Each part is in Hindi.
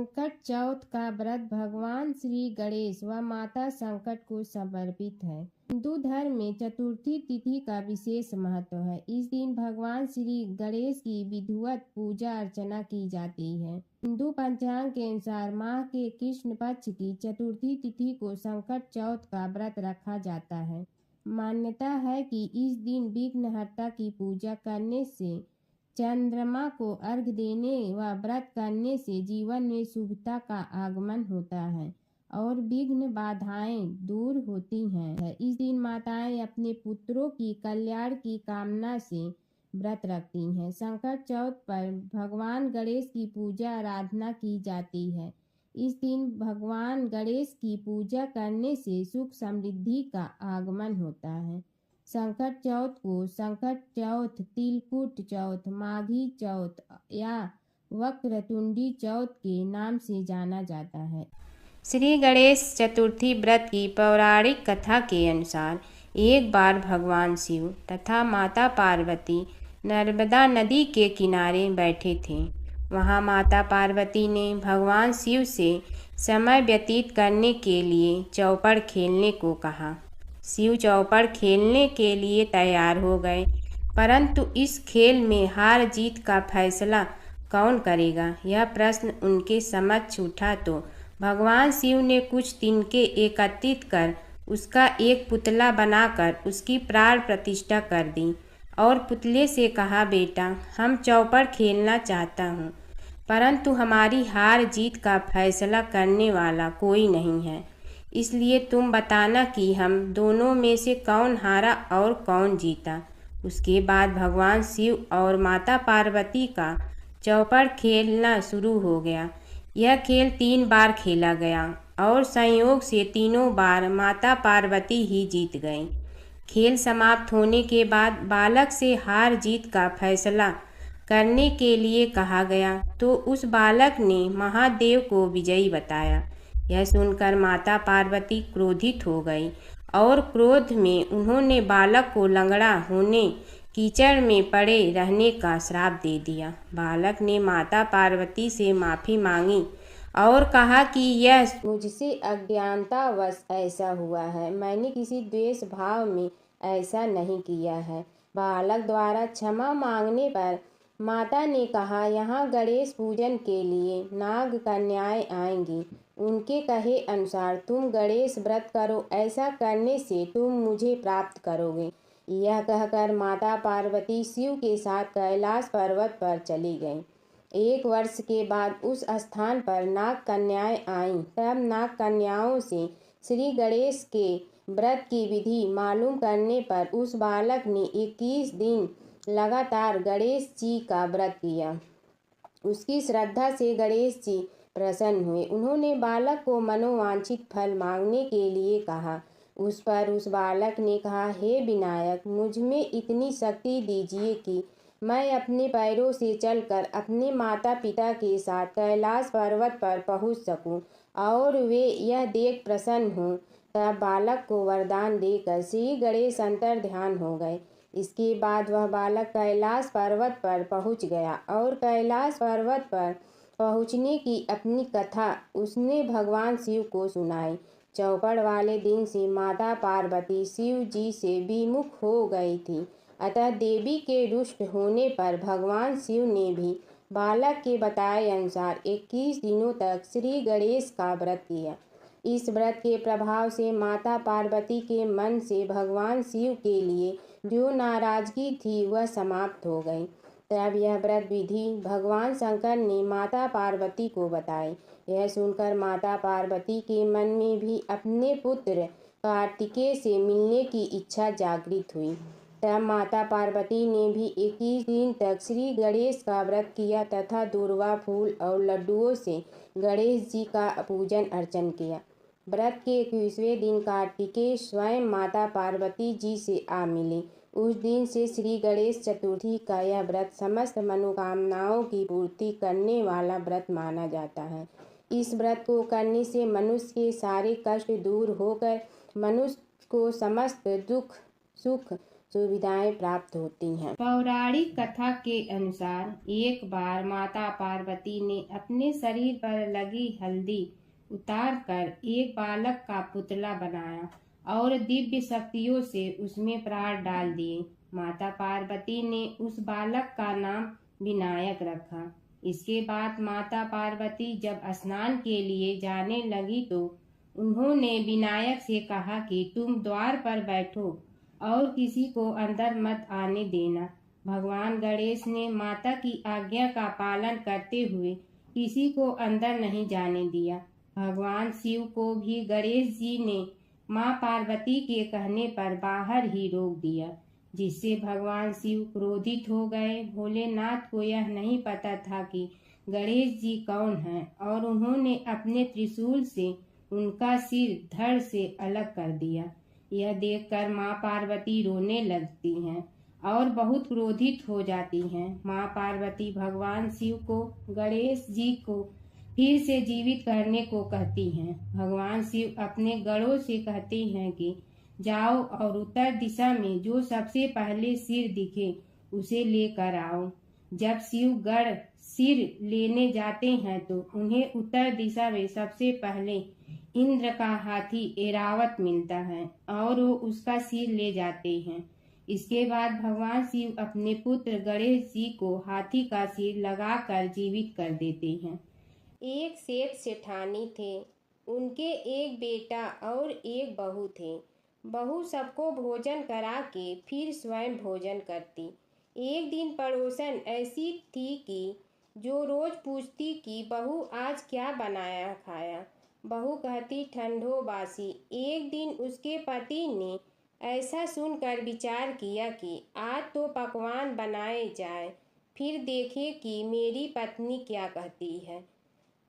संकट चौथ का व्रत भगवान श्री गणेश व माता संकट को समर्पित है। हिंदू धर्म में चतुर्थी तिथि का विशेष महत्व है। इस दिन भगवान श्री गणेश की विधिवत पूजा अर्चना की जाती है। हिंदू पंचांग के अनुसार माह के कृष्ण पक्ष की चतुर्थी तिथि को संकट चौथ का व्रत रखा जाता है। मान्यता है कि इस दिन विघ्नहर्ता की पूजा करने से, चंद्रमा को अर्घ्य देने व व्रत करने से जीवन में शुभता का आगमन होता है और विघ्न बाधाएं दूर होती हैं। इस दिन माताएं अपने पुत्रों की कल्याण की कामना से व्रत रखती हैं। संकट चौथ पर भगवान गणेश की पूजा आराधना की जाती है। इस दिन भगवान गणेश की पूजा करने से सुख समृद्धि का आगमन होता है। संकट चौथ को संकट चौथ, तिलकुट चौथ, माघी चौथ या वक्रतुंडी चौथ के नाम से जाना जाता है। श्री गणेश चतुर्थी व्रत की पौराणिक कथा के अनुसार एक बार भगवान शिव तथा माता पार्वती नर्मदा नदी के किनारे बैठे थे। वहां माता पार्वती ने भगवान शिव से समय व्यतीत करने के लिए चौपड़ खेलने को कहा। शिव चौपड़ खेलने के लिए तैयार हो गए, परंतु इस खेल में हार जीत का फैसला कौन करेगा, यह प्रश्न उनके समक्ष उठा तो भगवान शिव ने कुछ तिनके एकत्रित कर उसका एक पुतला बनाकर उसकी प्राण प्रतिष्ठा कर दी और पुतले से कहा, बेटा, हम चौपड़ खेलना चाहता हूँ, परंतु हमारी हार जीत का फैसला करने वाला कोई नहीं है, इसलिए तुम बताना कि हम दोनों में से कौन हारा और कौन जीता। उसके बाद भगवान शिव और माता पार्वती का चौपड़ खेलना शुरू हो गया। यह खेल 3 बार खेला गया और संयोग से तीनों बार माता पार्वती ही जीत गईं। खेल समाप्त होने के बाद बालक से हार जीत का फैसला करने के लिए कहा गया तो उस बालक ने महादेव को विजयी बताया। यह सुनकर माता पार्वती क्रोधित हो गई और क्रोध में उन्होंने बालक को लंगड़ा होने, कीचड़ में पड़े रहने का श्राप दे दिया। बालक ने माता पार्वती से माफ़ी मांगी और कहा कि यह मुझसे अज्ञानतावश ऐसा हुआ है, मैंने किसी द्वेष भाव में ऐसा नहीं किया है। बालक द्वारा क्षमा मांगने पर माता ने कहा, यहाँ गणेश पूजन के लिए नाग कन्याएं आएंगी, उनके कहे अनुसार तुम गणेश व्रत करो, ऐसा करने से तुम मुझे प्राप्त करोगे। यह कहकर माता पार्वती शिव के साथ कैलाश पर्वत पर चली गईं। 1 वर्ष के बाद उस स्थान पर नाग कन्याएं आईं। तब नाग कन्याओं से श्री गणेश के व्रत की विधि मालूम करने पर उस बालक ने 21 दिन लगातार गणेश जी का व्रत किया। उसकी श्रद्धा से गणेश जी प्रसन्न हुए। उन्होंने बालक को मनोवांछित फल मांगने के लिए कहा। उस पर उस बालक ने कहा, हे विनायक, मुझ में इतनी शक्ति दीजिए कि मैं अपने पैरों से चलकर अपने माता पिता के साथ कैलाश पर्वत पर पहुंच सकूं और वे यह देख प्रसन्न हों। तब बालक को वरदान देकर श्री गणेश अंतर ध्यान हो गए। इसके बाद वह बालक कैलाश पर्वत पर पहुंच गया और कैलाश पर्वत पर पहुंचने की अपनी कथा उसने भगवान शिव को सुनाई। चौपड़ वाले दिन से माता पार्वती शिव जी से विमुख हो गई थी, अतः देवी के रुष्ट होने पर भगवान शिव ने भी बालक के बताए अनुसार 21 दिनों तक श्री गणेश का व्रत किया। इस व्रत के प्रभाव से माता पार्वती के मन से भगवान शिव के लिए जो नाराजगी थी वह समाप्त हो गई। तब यह व्रत विधि भगवान शंकर ने माता पार्वती को बताई। यह सुनकर माता पार्वती के मन में भी अपने पुत्र कार्तिकेय से मिलने की इच्छा जागृत हुई। तब माता पार्वती ने भी 21 दिन तक श्री गणेश का व्रत किया तथा दूर्वा फूल और लड्डुओं से गणेश जी का पूजन अर्चन किया। व्रत के 21वें दिन कार्तिकेय स्वयं माता पार्वती जी से आ मिले। उस दिन से श्री गणेश चतुर्थी का यह व्रत समस्त मनोकामनाओं की पूर्ति करने वाला व्रत माना जाता है। इस व्रत को करने से मनुष्य के सारे कष्ट दूर होकर मनुष्य को समस्त दुख सुख सुविधाएं प्राप्त होती हैं। पौराणिक कथा के अनुसार एक बार माता पार्वती ने अपने शरीर पर लगी हल्दी उतारकर एक बालक का पुतला बनाया और दिव्य शक्तियों से उसमें प्राण डाल दिए। माता पार्वती ने उस बालक का नाम विनायक रखा। इसके बाद माता पार्वती जब स्नान के लिए जाने लगी तो उन्होंने विनायक से कहा कि तुम द्वार पर बैठो और किसी को अंदर मत आने देना। भगवान गणेश ने माता की आज्ञा का पालन करते हुए किसी को अंदर नहीं जाने दिया। भगवान शिव को भी गणेश जी ने माँ पार्वती के कहने पर बाहर ही रोक दिया, जिससे भगवान शिव क्रोधित हो गए। भोलेनाथ को यह नहीं पता था कि गणेश जी कौन हैं और उन्होंने अपने त्रिशूल से उनका सिर धड़ से अलग कर दिया। यह देखकर माँ पार्वती रोने लगती हैं और बहुत क्रोधित हो जाती हैं। माँ पार्वती भगवान शिव को गणेश जी को फिर से जीवित करने को कहती हैं। भगवान शिव अपने गणों से कहते हैं कि जाओ और उत्तर दिशा में जो सबसे पहले सिर दिखे उसे लेकर आओ। जब शिव गण सिर लेने जाते हैं तो उन्हें उत्तर दिशा में सबसे पहले इंद्र का हाथी ऐरावत मिलता है और वो उसका सिर ले जाते हैं। इसके बाद भगवान शिव अपने पुत्र गणेश जी को हाथी का सिर लगाकर जीवित कर देते हैं। एक सेठ सेठानी थे। उनके एक बेटा और एक बहू थे। बहू सबको भोजन करा के फिर स्वयं भोजन करती। एक दिन पड़ोसन ऐसी थी कि जो रोज पूछती कि बहू आज क्या बनाया खाया। बहू कहती ठंडो बासी। एक दिन उसके पति ने ऐसा सुनकर विचार किया कि आज तो पकवान बनाए जाए, फिर देखे कि मेरी पत्नी क्या कहती है।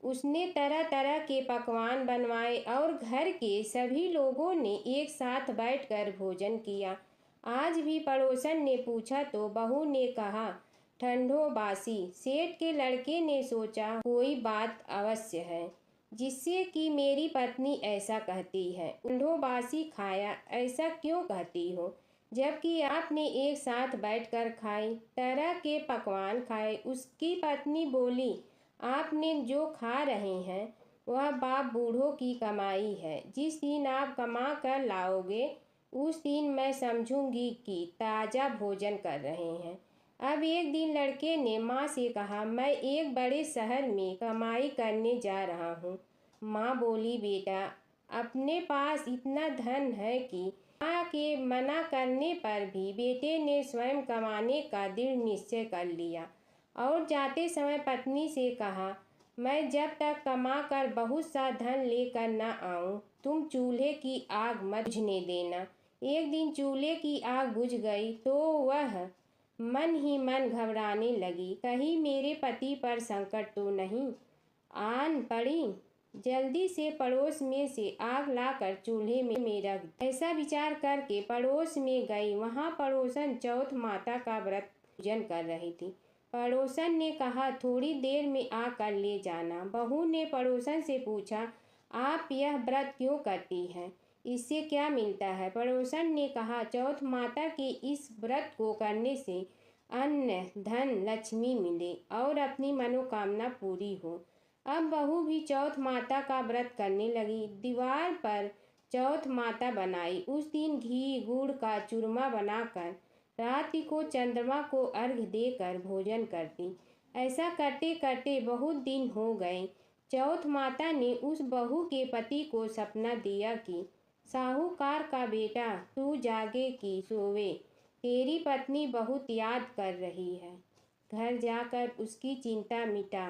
उसने तरह तरह के पकवान बनवाए और घर के सभी लोगों ने एक साथ बैठकर भोजन किया। आज भी पड़ोसन ने पूछा तो बहू ने कहा ठंडो बासी। सेठ के लड़के ने सोचा कोई बात अवश्य है जिससे कि मेरी पत्नी ऐसा कहती है। ठंडो बासी खाया ऐसा क्यों कहती हो, जबकि आपने एक साथ बैठकर खाई तरह के पकवान खाए। उसकी पत्नी बोली आपने जो खा रहे हैं वह बाप बूढ़ों की कमाई है। जिस दिन आप कमा कर लाओगे उस दिन मैं समझूंगी कि ताज़ा भोजन कर रहे हैं। अब एक दिन लड़के ने माँ से कहा मैं एक बड़े शहर में कमाई करने जा रहा हूँ। माँ बोली बेटा अपने पास इतना धन है कि माँ के मना करने पर भी बेटे ने स्वयं कमाने का दृढ़ निश्चय कर लिया और जाते समय पत्नी से कहा मैं जब तक कमा कर बहुत सा धन लेकर न आऊँ तुम चूल्हे की आग मत बुझने देना। एक दिन चूल्हे की आग बुझ गई तो वह मन ही मन घबराने लगी, कहीं मेरे पति पर संकट तो नहीं आन पड़ी। जल्दी से पड़ोस में से आग लाकर चूल्हे में रख। ऐसा विचार करके पड़ोस में गई। वहाँ पड़ोसन चौथ माता का व्रत पूजन कर रही थी। पड़ोसन ने कहा थोड़ी देर में आकर ले जाना। बहू ने पड़ोसन से पूछा आप यह व्रत क्यों करती हैं, इससे क्या मिलता है। पड़ोसन ने कहा चौथ माता के इस व्रत को करने से अन्न धन लक्ष्मी मिले और अपनी मनोकामना पूरी हो। अब बहू भी चौथ माता का व्रत करने लगी। दीवार पर चौथ माता बनाई। उस दिन घी गुड़ का चूरमा बनाकर रात्रि को चंद्रमा को अर्घ्य देकर भोजन करती। ऐसा करते करते बहुत दिन हो गए। चौथ माता ने उस बहू के पति को सपना दिया कि साहूकार का बेटा तू जागे कि सोवे, तेरी पत्नी बहुत याद कर रही है। घर जाकर उसकी चिंता मिटा।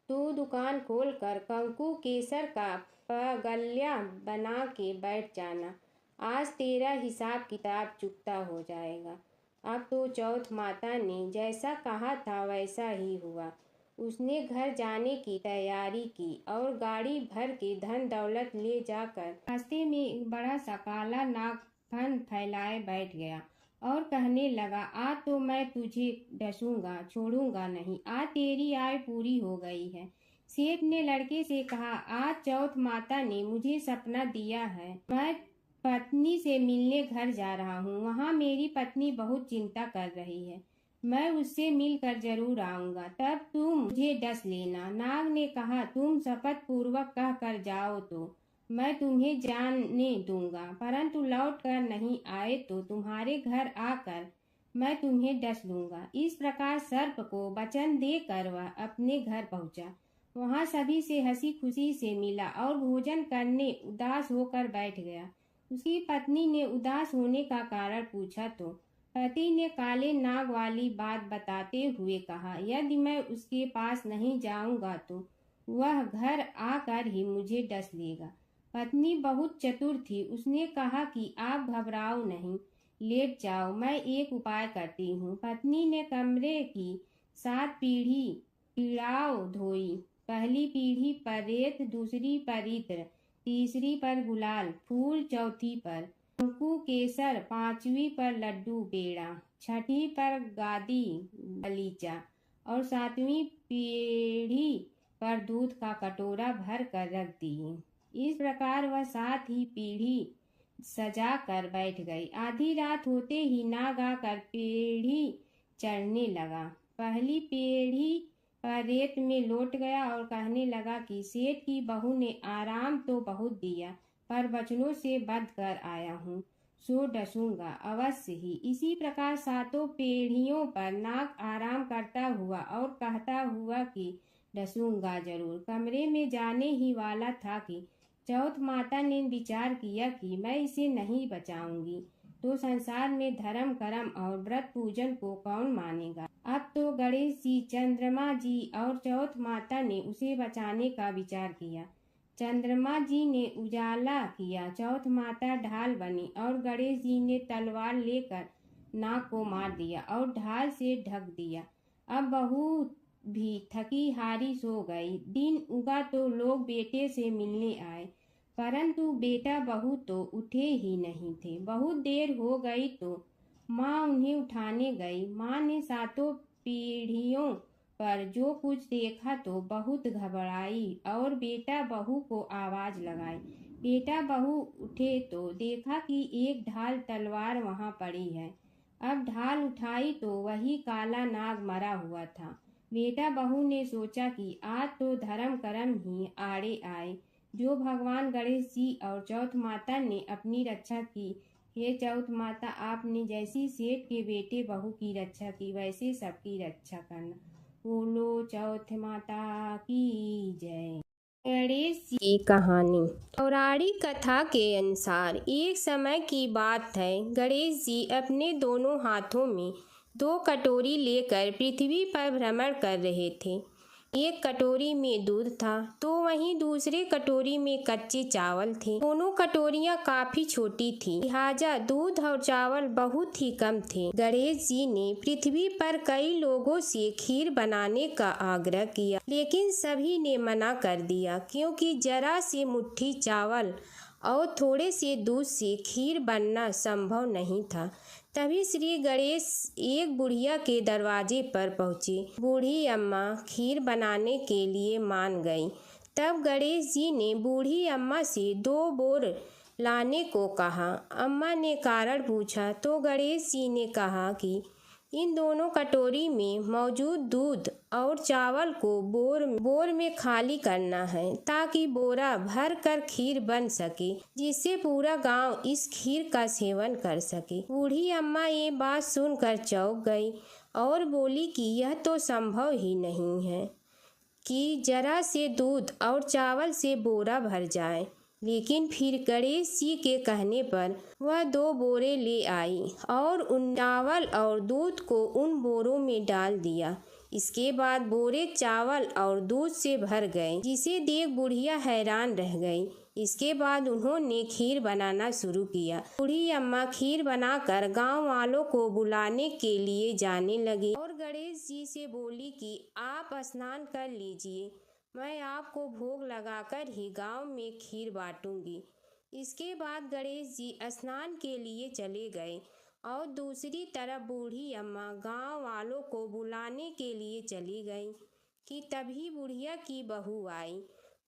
तू दुकान खोलकर कंकु केसर का पगल्या बना के बैठ जाना। आज तेरा हिसाब किताब चुकता हो जाएगा। अब तो चौथ माता ने जैसा कहा था वैसा ही हुआ। उसने घर जाने की तैयारी की और गाड़ी भर के धन दौलत ले जाकर रास्ते में एक बड़ा सा काला नाग फन फैलाए बैठ गया और कहने लगा आज तो मैं तुझे डसूंगा छोड़ूंगा नहीं, आज तेरी आय पूरी हो गई है। सेठ ने लड़के से कहा आज चौथ माता ने मुझे सपना दिया है, मैं पत्नी से मिलने घर जा रहा हूँ। वहाँ मेरी पत्नी बहुत चिंता कर रही है। मैं उससे मिलकर जरूर आऊँगा, तब तुम मुझे डस लेना। नाग ने कहा, तुम शपथ पूर्वक कह कर जाओ तो मैं तुम्हें जाने दूंगा, परंतु लौट कर नहीं आए तो तुम्हारे घर आकर मैं तुम्हें डस लूंगा। इस प्रकार सर्प को वचन देकर वह अपने घर पहुंचा। वहां सभी से हंसी खुशी से मिला और भोजन करने उदास होकर बैठ गया। उसकी पत्नी ने उदास होने का कारण पूछा तो पति ने काले नाग वाली बात बताते हुए कहा, यदि मैं उसके पास नहीं जाऊंगा तो वह घर आकर ही मुझे डस लेगा। पत्नी बहुत चतुर थी। उसने कहा कि आप घबराओ नहीं, लेट जाओ, मैं एक उपाय करती हूँ। पत्नी ने कमरे की 7 पीढ़ाओं धोई। पहली पीढ़ी पर रेत, दूसरी पर इत्र, तीसरी पर गुलाल फूल, चौथी पर शंकु केसर, 5वीं पर लड्डू पेड़ा, 6ठी पर गादी गलीचा और 7वीं पीढ़ी पर दूध का कटोरा भर कर रख दिए। इस प्रकार वह 7 ही पीढ़ी सजा कर बैठ गई। आधी रात होते ही नाग आकर पीढ़ी चढ़ने लगा। पहली पीढ़ी पर रेत में लौट गया और कहने लगा कि सेठ की बहू ने आराम तो बहुत दिया, पर वचनों से बंध कर आया हूँ, सो डसूंगा अवश्य ही। इसी प्रकार 7 पीढ़ियों पर नाग आराम करता हुआ और कहता हुआ कि डसूंगा जरूर कमरे में जाने ही वाला था कि चौथ माता ने विचार किया कि मैं इसे नहीं बचाऊंगी तो संसार में धर्म कर्म और व्रत पूजन को कौन मानेगा। अब तो गणेश जी, चंद्रमा जी और चौथ माता ने उसे बचाने का विचार किया। चंद्रमा जी ने उजाला किया, चौथ माता ढाल बनी और गणेश जी ने तलवार लेकर नाग को मार दिया और ढाल से ढक दिया। अब बहू भी थकी हारी सो गई। दिन उगा तो लोग बेटे से मिलने आए, परंतु बेटा बहू तो उठे ही नहीं थे। बहुत देर हो गई तो माँ उन्हें उठाने गई। माँ ने 7 पीढ़ियों पर जो कुछ देखा तो बहुत घबराई और बेटा बहू को आवाज लगाई। बेटा बहू उठे तो देखा कि एक ढाल तलवार वहां पड़ी है। अब ढाल उठाई तो वही काला नाग मरा हुआ था। बेटा बहू ने सोचा कि आज तो धर्म कर्म ही आड़े आए, जो भगवान गणेश जी और चौथ माता ने अपनी रक्षा की। हे चौथ माता, आपने जैसी सेठ के बेटे बहू की रक्षा की, वैसे सबकी रक्षा करना। बोलो चौथ माता की जय। गणेश जी की कहानी। पौराणिक कथा के अनुसार एक समय की बात है, गणेश जी अपने दोनों हाथों में 2 कटोरी लेकर पृथ्वी पर भ्रमण कर रहे थे। एक कटोरी में दूध था तो वहीं दूसरे कटोरी में कच्चे चावल थे। दोनों कटोरियां काफी छोटी थीं, लिहाजा दूध और चावल बहुत ही कम थे। गणेश जी ने पृथ्वी पर कई लोगों से खीर बनाने का आग्रह किया, लेकिन सभी ने मना कर दिया, क्योंकि जरा सी मुट्ठी चावल और थोड़े से दूध से खीर बनना संभव नहीं था। तभी श्री गणेश एक बुढ़िया के दरवाजे पर पहुँचे। बूढ़ी अम्मा खीर बनाने के लिए मान गई। तब गणेश जी ने बूढ़ी अम्मा से 2 बोर लाने को कहा। अम्मा ने कारण पूछा तो गणेश जी ने कहा कि इन दोनों कटोरी में मौजूद दूध और चावल को बोर में खाली करना है, ताकि बोरा भर कर खीर बन सके, जिससे पूरा गांव इस खीर का सेवन कर सके। बूढ़ी अम्मा ये बात सुनकर चौंक गई और बोली कि यह तो संभव ही नहीं है कि जरा से दूध और चावल से बोरा भर जाए। लेकिन फिर गणेश जी के कहने पर वह 2 बोरे ले आई और उन चावल और दूध को उन बोरों में डाल दिया। इसके बाद बोरे चावल और दूध से भर गए, जिसे देख बुढ़िया हैरान रह गई। इसके बाद उन्होंने खीर बनाना शुरू किया। बूढ़ी अम्मा खीर बनाकर गांव वालों को बुलाने के लिए जाने लगी और गणेश जी से बोली कि आप स्नान कर लीजिए, मैं आपको भोग लगाकर ही गांव में खीर बांटूंगी। इसके बाद गणेश जी स्नान के लिए चले गए और दूसरी तरफ बूढ़ी अम्मा गांव वालों को बुलाने के लिए चली गई कि तभी बुढ़िया की बहू आई।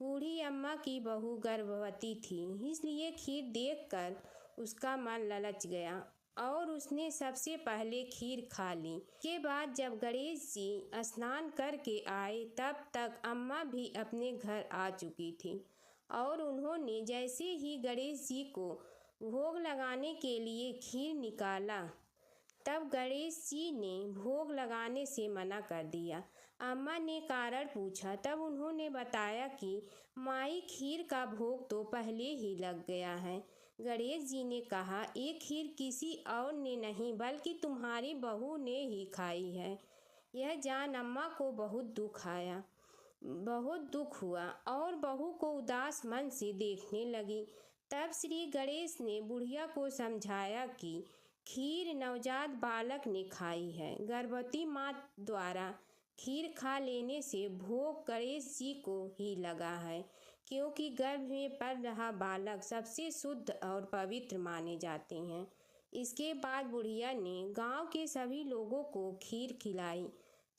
बूढ़ी अम्मा की बहू गर्भवती थी, इसलिए खीर देखकर उसका मन ललच गया और उसने सबसे पहले खीर खा ली। के बाद जब गणेश जी स्नान करके आए तब तक अम्मा भी अपने घर आ चुकी थी और उन्होंने जैसे ही गणेश जी को भोग लगाने के लिए खीर निकाला तब गणेश जी ने भोग लगाने से मना कर दिया। अम्मा ने कारण पूछा तब उन्होंने बताया कि माई खीर का भोग तो पहले ही लग गया है। गणेश जी ने कहा ये खीर किसी और ने नहीं बल्कि तुम्हारी बहू ने ही खाई है। यह जान अम्मा को बहुत दुख हुआ और बहू को उदास मन से देखने लगी। तब श्री गणेश ने बुढ़िया को समझाया कि खीर नवजात बालक ने खाई है। गर्भवती माँ द्वारा खीर खा लेने से भोग गणेश जी को ही लगा है, क्योंकि गर्भ में पल रहा बालक सबसे शुद्ध और पवित्र माने जाते हैं। इसके बाद बुढ़िया ने गांव के सभी लोगों को खीर खिलाई,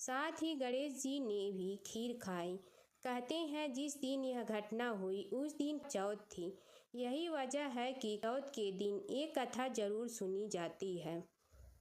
साथ ही गणेश जी ने भी खीर खाई। कहते हैं जिस दिन यह घटना हुई उस दिन चौथ थी। यही वजह है कि चौथ के दिन एक कथा जरूर सुनी जाती है।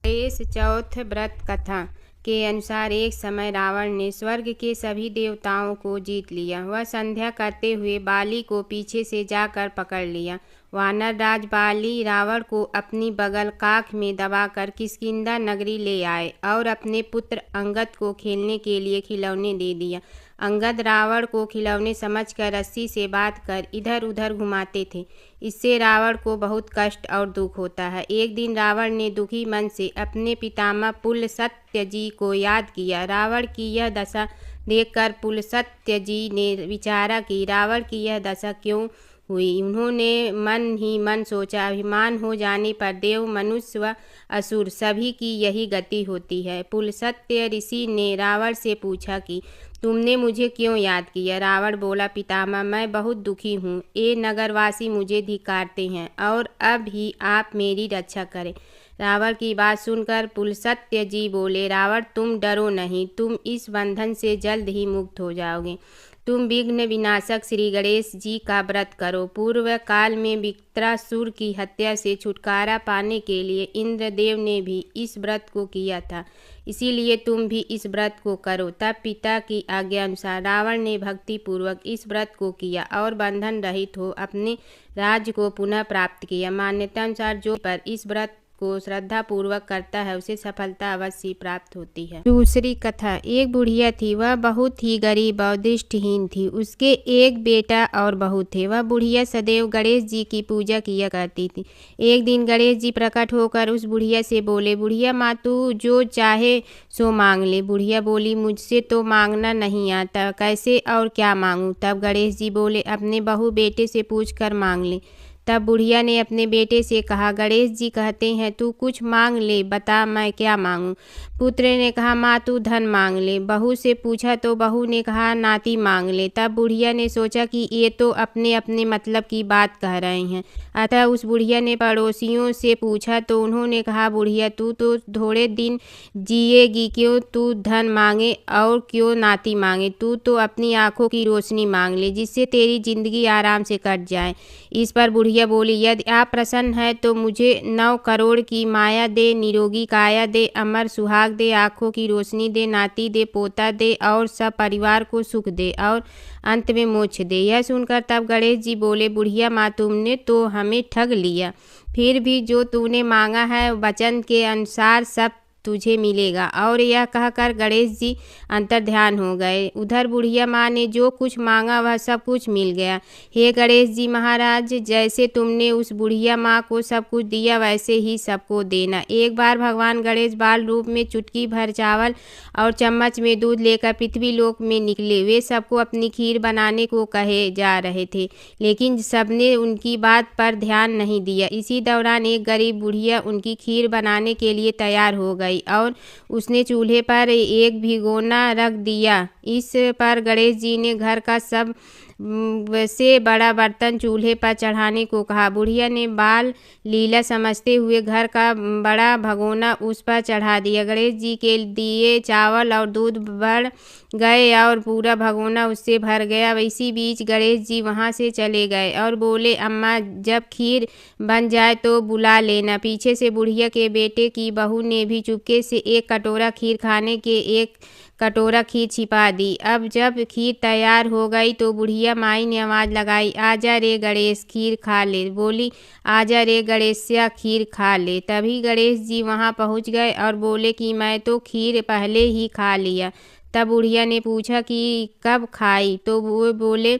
गणेश चौथ व्रत कथा के अनुसार एक समय रावण ने स्वर्ग के सभी देवताओं को जीत लिया। वह संध्या करते हुए बाली को पीछे से जाकर पकड़ लिया। वानर राज बाली रावण को अपनी बगल काख में दबाकर किष्किंधा नगरी ले आए और अपने पुत्र अंगद को खेलने के लिए खिलौने दे दिया। अंगद रावण को खिलौने समझकर रस्सी से बांधकर इधर उधर घुमाते थे। इससे रावण को बहुत कष्ट और दुख होता है। एक दिन रावण ने दुखी मन से अपने पितामह पुलस्त्य जी को याद किया। रावण की यह दशा देखकर पुलस्त्य जी ने विचारा कि रावण की यह दशा क्यों हुई। उन्होंने मन ही मन सोचा, अभिमान हो जाने पर देव, मनुष्य व असुर सभी की यही गति होती है। पुलस्त्य ऋषि ने रावण से पूछा कि तुमने मुझे क्यों याद किया। रावण बोला, पितामह मैं बहुत दुखी हूँ। ये नगरवासी मुझे धिक्कारते हैं और अब ही आप मेरी रक्षा करें। रावण की बात सुनकर पुलस्त्य जी बोले, रावण तुम डरो नहीं, तुम इस बंधन से जल्द ही मुक्त हो जाओगे। तुम विघ्न विनाशक श्री गणेश जी का व्रत करो। पूर्व काल में विक्त्रासुर की हत्या से छुटकारा पाने के लिए इंद्रदेव ने भी इस व्रत को किया था, इसीलिए तुम भी इस व्रत को करो। तब पिता की आज्ञा अनुसार रावण ने भक्ति पूर्वक इस व्रत को किया और बंधन रहित हो अपने राज्य को पुनः प्राप्त किया। मान्यता अनुसार जो पर इस व्रत को श्रद्धा पूर्वक करता है उसे सफलता अवश्य प्राप्त होती है। दूसरी कथा। एक बुढ़िया थी, वह बहुत ही गरीब और दृष्टिहीन थी। उसके एक बेटा और बहू थे। वह बुढ़िया सदैव गणेश जी की पूजा किया करती थी। एक दिन गणेश जी प्रकट होकर उस बुढ़िया से बोले, बुढ़िया माँ तू जो चाहे सो मांग ले। बुढ़िया बोली, मुझसे तो मांगना नहीं आता, कैसे और क्या मांगूं। तब गणेश जी बोले, अपने बहू बेटे से पूछ कर मांग ले। तब बुढ़िया ने अपने बेटे से कहा, गणेश जी कहते हैं तू कुछ मांग ले, बता मैं क्या मांगूं। पुत्र ने कहा, माँ तू धन मांग ले। बहू से पूछा तो बहू ने कहा, नाती मांग ले। तब बुढ़िया ने सोचा कि ये तो अपने अपने मतलब की बात कह रहे हैं। अतः उस बुढ़िया ने पड़ोसियों से पूछा तो उन्होंने कहा, बुढ़िया तू तो थोड़े दिन जिएगी, क्यों तू धन मांगे और क्यों नाती मांगे। तू तो अपनी आंखों की रोशनी मांग ले, जिससे तेरी जिंदगी आराम से कट जाए। इस पर बुढ़िया बोली, यदि आप प्रसन्न है तो मुझे 9 करोड़ की माया दे, निरोगी काया दे, अमर सुहाग दे, आंखों की रोशनी दे, नाती दे, पोता दे और सब परिवार को सुख दे और अंत में मोक्ष दे। यह सुनकर तब गणेश जी बोले, बुढ़िया माँ तुमने तो हमें ठग लिया। फिर भी जो तूने मांगा है वचन के अनुसार सब तुझे मिलेगा। और यह कहकर गणेश जी अंतर्ध्यान हो गए। उधर बुढ़िया माँ ने जो कुछ मांगा वह सब कुछ मिल गया। हे गणेश जी महाराज, जैसे तुमने उस बुढ़िया माँ को सब कुछ दिया वैसे ही सबको देना। एक बार भगवान गणेश बाल रूप में चुटकी भर चावल और चम्मच में दूध लेकर पृथ्वी लोक में निकले। वे सबको अपनी खीर बनाने को कहे जा रहे थे, लेकिन सबने उनकी बात पर ध्यान नहीं दिया। इसी दौरान एक गरीब बुढ़िया उनकी खीर बनाने के लिए तैयार हो गई और उसने चूल्हे पर एक भिगोना रख दिया। इस पर गणेश जी ने घर का सब से बड़ा बर्तन चूल्हे पर चढ़ाने को कहा। बुढ़िया ने बाल लीला समझते हुए घर का बड़ा भगोना उस पर चढ़ा दिया। गणेश जी के दिए चावल और दूध बढ़ गए और पूरा भगोना उससे भर गया। इसी बीच गणेश जी वहाँ से चले गए और बोले, अम्मा जब खीर बन जाए तो बुला लेना। पीछे से बुढ़िया के बेटे की बहू ने भी चुपके से एक कटोरा खीर खाने के एक कटोरा खीर छिपा दी। अब जब खीर तैयार हो गई तो बुढ़िया माई ने आवाज़ लगाई, आजा रे गणेश खीर खा ले। बोली, आजा रे गणेशिया खीर खा ले। तभी गणेश जी वहाँ पहुँच गए और बोले कि मैं तो खीर पहले ही खा लिया। तब बुढ़िया ने पूछा कि कब खाई? तो वो बोले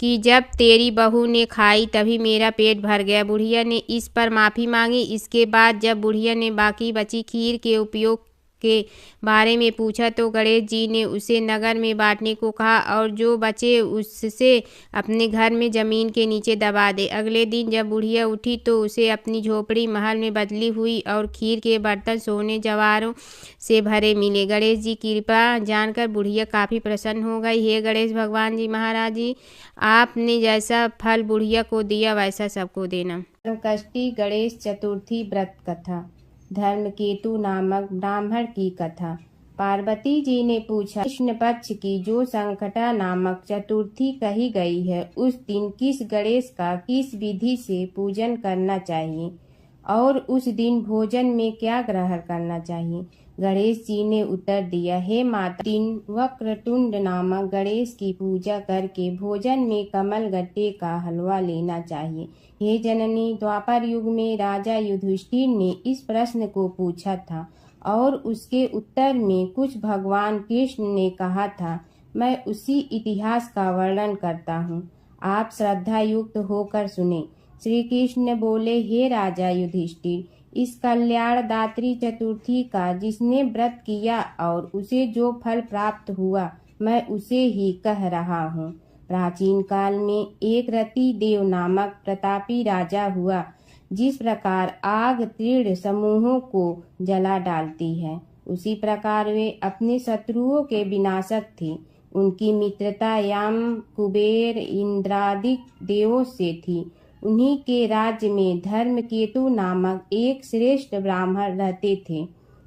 कि जब तेरी बहू ने खाई तभी मेरा पेट भर गया। बुढ़िया ने इस पर माफ़ी मांगी। इसके बाद जब बुढ़िया ने बाकी बची खीर के उपयोग के बारे में पूछा तो गणेश जी ने उसे नगर में बांटने को कहा और जो बचे उससे अपने घर में ज़मीन के नीचे दबा दे। अगले दिन जब बुढ़िया उठी तो उसे अपनी झोपड़ी महल में बदली हुई और खीर के बर्तन सोने जवाहरों से भरे मिले। गणेश जी की कृपा जानकर बुढ़िया काफ़ी प्रसन्न हो गई। हे गणेश भगवान जी महाराज जी, आपने जैसा फल बुढ़िया को दिया वैसा सबको देना। संकष्टी गणेश चतुर्थी व्रत कथा। धर्मकेतु नामक ब्राह्मण की कथा। पार्वती जी ने पूछा, कृष्ण पक्ष की जो संकटा नामक चतुर्थी कही गई है उस दिन किस गणेश का किस विधि से पूजन करना चाहिए और उस दिन भोजन में क्या ग्रहण करना चाहिए? गणेश जी ने उत्तर दिया, हे माता, दिन वक्रतुंड नामक गणेश की पूजा करके भोजन में कमल गट्टे का हलवा लेना चाहिए। हे जननी, द्वापर युग में राजा युधिष्ठिर ने इस प्रश्न को पूछा था और उसके उत्तर में कुछ भगवान कृष्ण ने कहा था। मैं उसी इतिहास का वर्णन करता हूँ, आप श्रद्धा युक्त होकर सुने। श्री कृष्ण बोले, हे राजा युधिष्ठिर, इस कल्याणदात्री चतुर्थी का जिसने व्रत किया और उसे जो फल प्राप्त हुआ मैं उसे ही कह रहा हूँ। प्राचीन काल में एक रति देव नामक प्रतापी राजा हुआ। जिस प्रकार आग तीव्र समूहों को जला डालती है उसी प्रकार वे अपने शत्रुओं के विनाशक थे। उनकी मित्रता यम, कुबेर, इंद्रादि देवों से थी। उन्हीं के राज्य में धर्मकेतु नामक एक श्रेष्ठ ब्राह्मण रहते थे।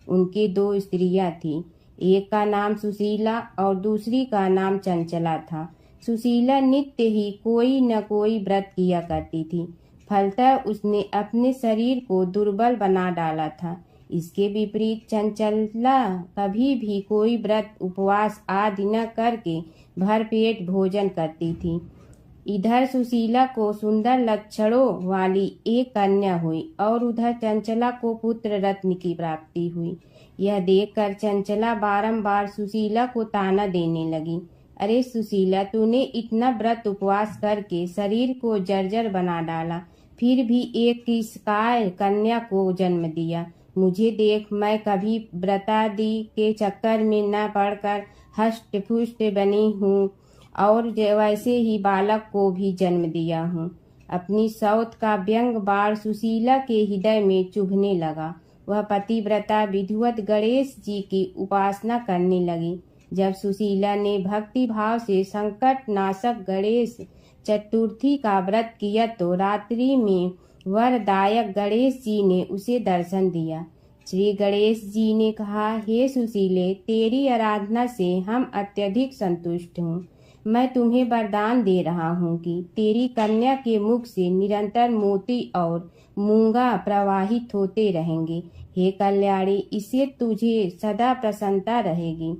उनके दो स्त्रियां थीं, एक का नाम सुशीला और दूसरी का नाम चंचला था। सुशीला नित्य ही कोई न कोई व्रत किया करती थी, फलतः उसने अपने शरीर को दुर्बल बना डाला था। इसके विपरीत चंचला कभी भी कोई व्रत उपवास आदि न करके भरपेट भोजन करती थी। इधर सुशीला को सुंदर लक्षणों वाली एक कन्या हुई और उधर चंचला को पुत्र रत्न की प्राप्ति हुई। यह देखकर चंचला बारंबार सुशीला को ताना देने लगी, अरे सुशीला, तूने इतना व्रत उपवास करके शरीर को जर्जर बना डाला, फिर भी एक किसकाय कन्या को जन्म दिया। मुझे देख, मैं कभी व्रतादि के चक्कर में न पड़कर हष्ट पुष्ट बनी हूँ और वैसे ही बालक को भी जन्म दिया हूँ। अपनी सौत का व्यंग बाण सुशीला के हृदय में चुभने लगा। वह पतिव्रता विधिवत गणेश जी की उपासना करने लगी। जब सुशीला ने भक्ति भाव से संकट नाशक गणेश चतुर्थी का व्रत किया तो रात्रि में वरदायक गणेश जी ने उसे दर्शन दिया। श्री गणेश जी ने कहा, हे सुशीले, तेरी आराधना से हम अत्यधिक संतुष्ट हूँ। मैं तुम्हें वरदान दे रहा हूँ कि तेरी कन्या के मुख से निरंतर मोती और मूंगा प्रवाहित होते रहेंगे। हे कल्याणी, इससे तुझे सदा प्रसन्नता रहेगी।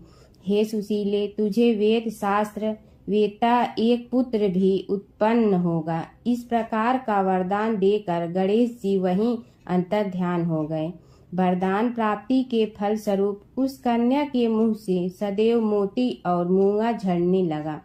हे सुशीले, तुझे वेद शास्त्र वेता एक पुत्र भी उत्पन्न होगा। इस प्रकार का वरदान देकर गणेश जी वहीं अंतर ध्यान हो गए। वरदान प्राप्ति के फल स्वरूप उस कन्या के मुंह से सदैव मोती और मूंगा झड़ने लगा।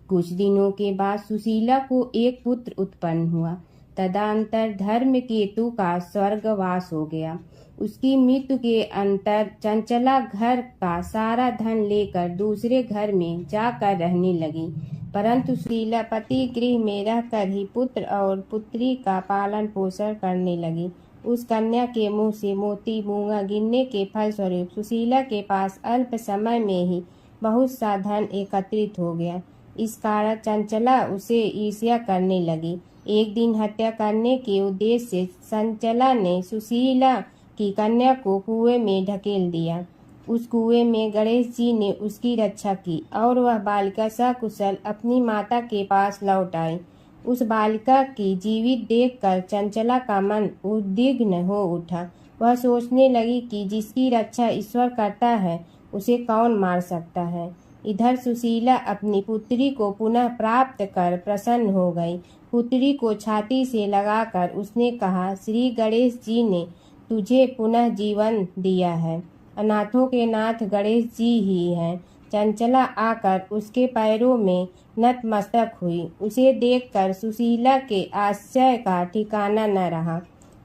कुछ दिनों के बाद सुशीला को एक पुत्र उत्पन्न हुआ। तदंतर धर्मकेतु का स्वर्गवास हो गया। उसकी मृत्यु के अंतर चंचला घर का सारा धन लेकर दूसरे घर में जाकर रहने लगी, परंतु सुशीला पति गृह में रहकर ही पुत्र और पुत्री का पालन पोषण करने लगी। उस कन्या के मुंह से मोती मूंगा गिरने के फलस्वरूप सुशीला के पास अल्प समय में ही बहुत सा धन एकत्रित हो गया। इस कारण चंचला उसे ईर्ष्या करने लगी। एक दिन हत्या करने के उद्देश्य से चंचला ने सुशीला की कन्या को कुएं में ढकेल दिया। उस कुएं में गणेश जी ने उसकी रक्षा की और वह बालिका सकुशल अपनी माता के पास लौट आई। उस बालिका की जीवित देखकर चंचला का मन उद्विग्न हो उठा। वह सोचने लगी कि जिसकी रक्षा ईश्वर करता है उसे कौन मार सकता है। इधर सुशीला अपनी पुत्री को पुनः प्राप्त कर प्रसन्न हो गई। पुत्री को छाती से लगाकर उसने कहा, श्री गणेश जी ने तुझे पुनः जीवन दिया है। अनाथों के नाथ गणेश जी ही हैं। चंचला आकर उसके पैरों में नतमस्तक हुई। उसे देखकर सुशीला के आश्चर्य का ठिकाना न रहा।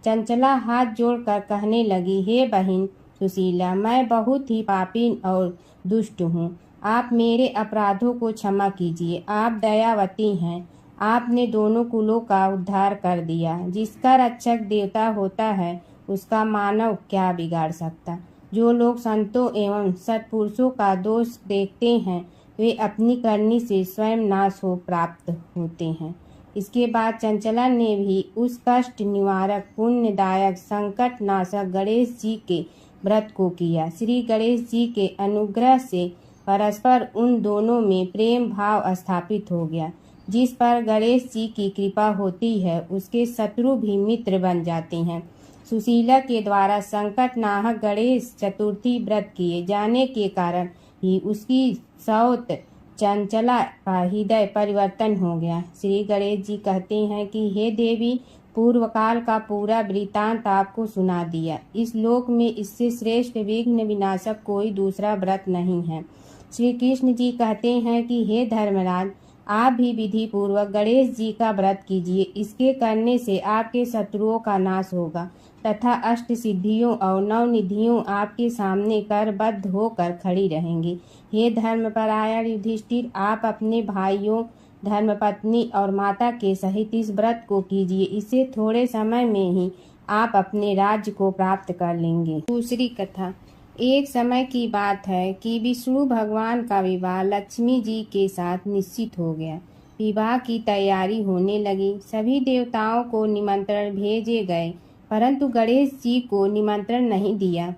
चंचला हाथ जोड़कर कहने लगी, हे बहन सुशीला, मैं बहुत ही पापी और दुष्ट हूँ। आप मेरे अपराधों को क्षमा कीजिए। आप दयावती हैं। आपने दोनों कुलों का उद्धार कर दिया। जिसका रक्षक देवता होता है उसका मानव क्या बिगाड़ सकता। जो लोग संतों एवं सत्पुरुषों का दोष देखते हैं वे अपनी करनी से स्वयं नाश हो प्राप्त होते हैं। इसके बाद चंचला ने भी उस कष्ट निवारक, पुण्यदायक, संकट नाशक गणेश जी के व्रत को किया। श्री गणेश जी के अनुग्रह से परस्पर उन दोनों में प्रेम भाव स्थापित हो गया। जिस पर गणेश जी की कृपा होती है उसके शत्रु भी मित्र बन जाते हैं। सुशीला के द्वारा संकट नाहक गणेश चतुर्थी व्रत किए जाने के कारण ही उसकी सौत चंचला का हृदय परिवर्तन हो गया। श्री गणेश जी कहते हैं कि हे देवी, पूर्व काल का पूरा वृतांत आपको सुना दिया। इस लोक में इससे श्रेष्ठ विघ्न विनाशक कोई दूसरा व्रत नहीं है। श्री कृष्ण जी कहते हैं कि हे धर्मराज, आप भी विधि पूर्वक गणेश जी का व्रत कीजिए। इसके करने से आपके शत्रुओं का नाश होगा तथा अष्ट सिद्धियों और नवनिधियों आपके सामने करबद्ध होकर खड़ी रहेंगी। हे धर्मपरायण युधिष्ठिर, आप अपने भाइयों, धर्मपत्नी और माता के सहित इस व्रत को कीजिए। इससे थोड़े समय में ही आप अपने राज्य को प्राप्त कर लेंगे। दूसरी कथा। एक समय की बात है कि विष्णु भगवान का विवाह लक्ष्मी जी के साथ निश्चित हो गया। विवाह की तैयारी होने लगी। सभी देवताओं को निमंत्रण भेजे गए परंतु गणेश जी को निमंत्रण नहीं दिया।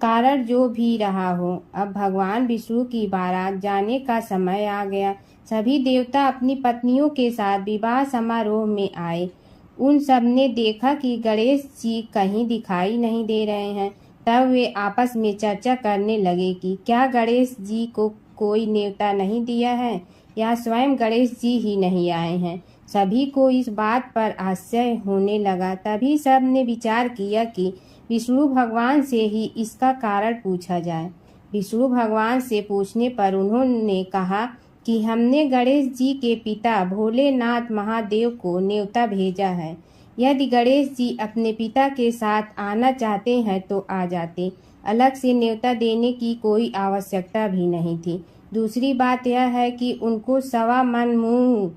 कारण जो भी रहा हो, अब भगवान विष्णु की बारात जाने का समय आ गया। सभी देवता अपनी पत्नियों के साथ विवाह समारोह में आए। उन सब ने देखा कि गणेश जी कहीं दिखाई नहीं दे रहे हैं। तब वे आपस में चर्चा करने लगे कि क्या गणेश जी को कोई न्योता नहीं दिया है या स्वयं गणेश जी ही नहीं आए हैं। सभी को इस बात पर आश्चर्य होने लगा। तभी सब ने विचार किया कि विष्णु भगवान से ही इसका कारण पूछा जाए। विष्णु भगवान से पूछने पर उन्होंने कहा कि हमने गणेश जी के पिता भोलेनाथ महादेव को न्योता भेजा है। यदि गणेश जी अपने पिता के साथ आना चाहते हैं तो आ जाते। अलग से न्योता देने की कोई आवश्यकता भी नहीं थी। दूसरी बात यह है कि उनको 1.25 मन मूंग,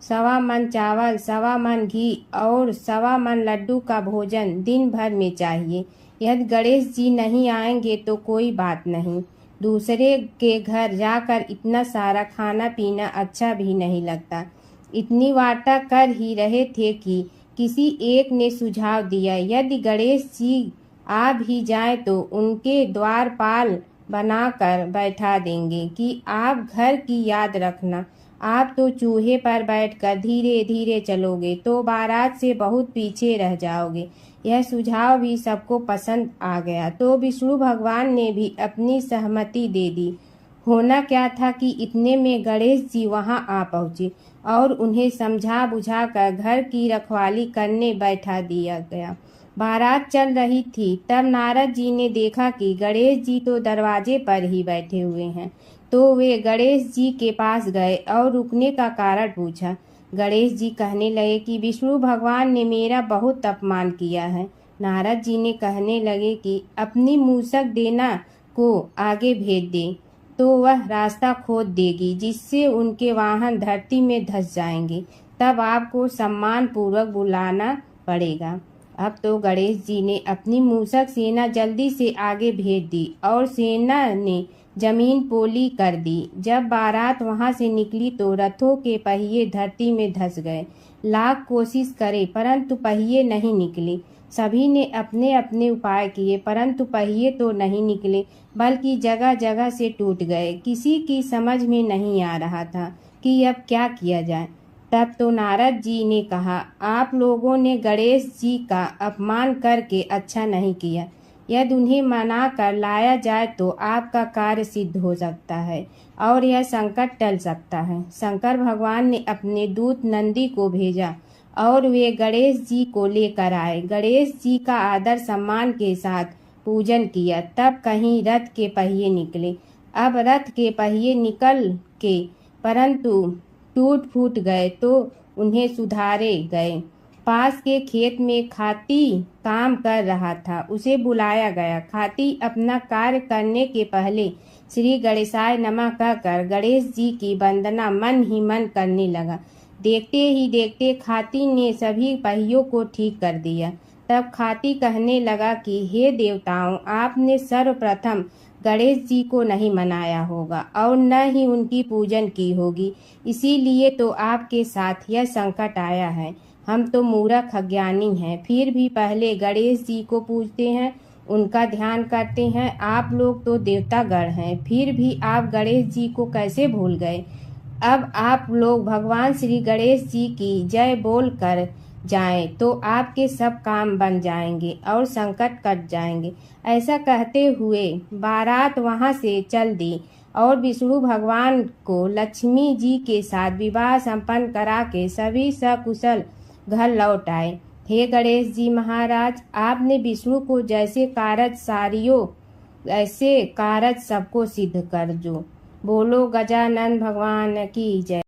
1.25 मन चावल, 1.25 मन घी और 1.25 मन लड्डू का भोजन दिन भर में चाहिए। यदि गणेश जी नहीं आएंगे तो कोई बात नहीं। दूसरे के घर जाकर इतना सारा खाना पीना अच्छा भी नहीं लगता। इतनी वार्ता कर ही रहे थे कि किसी एक ने सुझाव दिया, यदि गणेश जी आ भी जाए तो उनके द्वारपाल बनाकर बैठा देंगे कि आप घर की याद रखना। आप तो चूहे पर बैठकर धीरे धीरे चलोगे तो बारात से बहुत पीछे रह जाओगे। यह सुझाव भी सबको पसंद आ गया तो विष्णु भगवान ने भी अपनी सहमति दे दी। होना क्या था कि इतने में गणेश जी वहां आ पहुँचे और उन्हें समझा बुझाकर घर की रखवाली करने बैठा दिया गया। बारात चल रही थी तब नारद जी ने देखा कि गणेश जी तो दरवाजे पर ही बैठे हुए हैं। तो वे गणेश जी के पास गए और रुकने का कारण पूछा। गणेश जी कहने लगे कि विष्णु भगवान ने मेरा बहुत अपमान किया है। नारद जी ने कहने लगे कि अपनी मूसक देना को आगे भेज दे तो वह रास्ता खोद देगी जिससे उनके वाहन धरती में धंस जाएंगे। तब आपको सम्मान पूर्वक बुलाना पड़ेगा। अब तो गणेश जी ने अपनी मूसक सेना जल्दी से आगे भेज दी और सेना ने जमीन पोली कर दी। जब बारात वहां से निकली तो रथों के पहिए धरती में धंस गए। लाख कोशिश करे परंतु पहिए नहीं निकले। सभी ने अपने अपने उपाय किए परंतु पहिए तो नहीं निकले, बल्कि जगह जगह से टूट गए। किसी की समझ में नहीं आ रहा था कि अब क्या किया जाए। तब तो नारद जी ने कहा, आप लोगों ने गणेश जी का अपमान करके अच्छा नहीं किया। यदि उन्हें मना कर लाया जाए तो आपका कार्य सिद्ध हो सकता है और यह संकट टल सकता है। शंकर भगवान ने अपने दूत नंदी को भेजा और वे गणेश जी को लेकर आए। गणेश जी का आदर सम्मान के साथ पूजन किया। तब कहीं रथ के पहिए निकले। अब रथ के पहिए निकल के परंतु टूट फूट गए तो उन्हें सुधारे गए। पास के खेत में खाती काम कर रहा था, उसे बुलाया गया। खाती अपना कार्य करने के पहले श्री गणेशाय नमः कहकर गणेश जी की वंदना मन ही मन करने लगा। देखते ही देखते खाती ने सभी पहियों को ठीक कर दिया। तब खाती कहने लगा कि हे देवताओं, आपने सर्वप्रथम गणेश जी को नहीं मनाया होगा और न ही उनकी पूजन की होगी, इसीलिए तो आपके साथ यह संकट आया है। हम तो मूर्ख अज्ञानी हैं, फिर भी पहले गणेश जी को पूजते हैं, उनका ध्यान करते हैं। आप लोग तो देवतागण हैं, फिर भी आप गणेश जी को कैसे भूल गए। अब आप लोग भगवान श्री गणेश जी की जय बोल कर जाएं तो आपके सब काम बन जाएंगे और संकट कट जाएंगे। ऐसा कहते हुए बारात वहां से चल दी और विष्णु भगवान को लक्ष्मी जी के साथ विवाह संपन्न करा के सभी सकुशल घर लौट आए। हे गणेश जी महाराज, आपने विष्णु को जैसे कारज सारियो ऐसे कारज सबको सिद्ध कर जो। बोलो गजानन भगवान की जय।